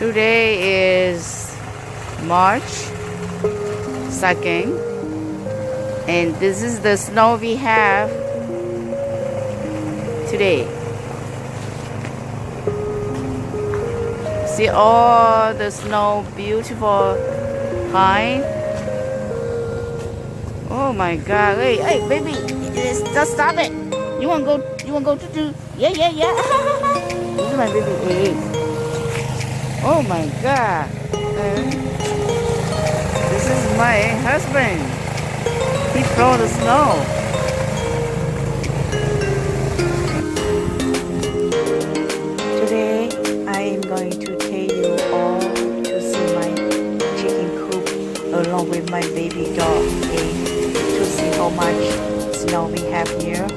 Today is March 2nd, and this is the snow we have today. See all the snow, beautiful kind. Oh my God! Hey, baby, just stop it. You wanna go to? Yeah. This is my baby. Hey. Oh my God! This is my husband. He throw the snow. Today I am going to take you all to see my chicken coop along with my baby dog, okay? To see how much snow we have here.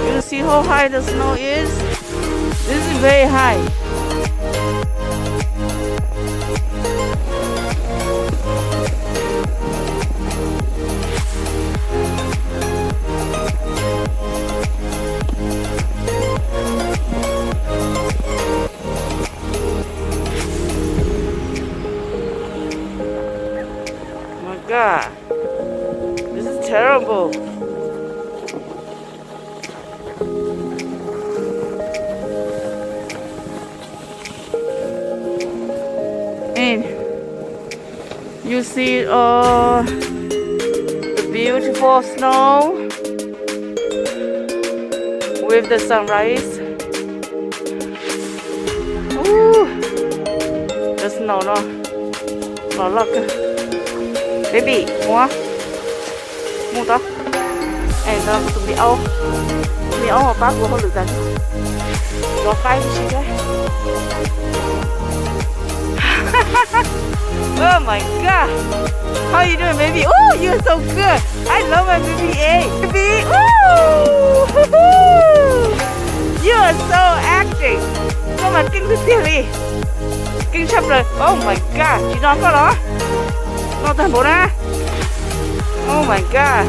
You see how high the snow is? This is very high. God, this is terrible. And you see the beautiful snow with the sunrise. Ooh, the snow, no look. Baby, mua đó. Nó tụi đi âu mà bác của không được dần. Gió cay gì đấy. Oh my God, how you doing, baby? Oh, you're so good. I love my baby. Hey, baby. Oh, you are so active. Sao mà kinh thực tiền đi. Kinh sắp rồi. Oh my God, chị nói có đó. Nó toàn bộ ra. Oh my God.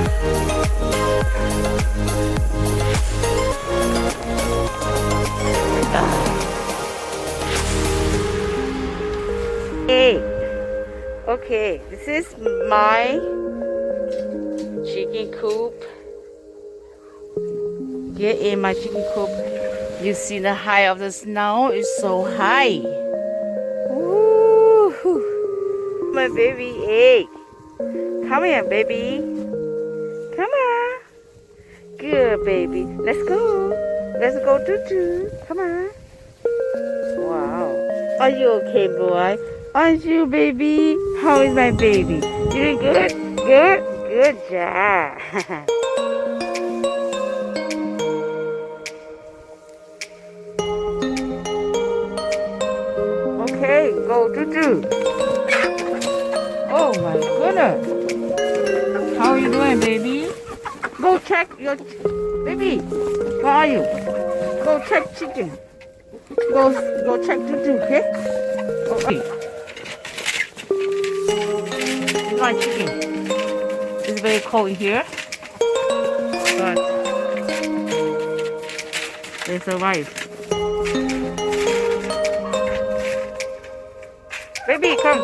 Hey. Okay, this is my chicken coop. Here in my chicken coop, you see the height of the snow is so high. Ooh. My baby egg. Come here, baby. Come on. Good, baby. Let's go. Let's go to. Come on. Wow. Are you okay, boy? Aren't you, baby? How is my baby? You doing good? Good job. Okay, go to. Oh my goodness. How are you doing, baby? Go check your baby. How are you? Go check chicken. Go check Tutu, okay? Okay. This is my chicken. It's very cold in here, but they survive. Baby, come.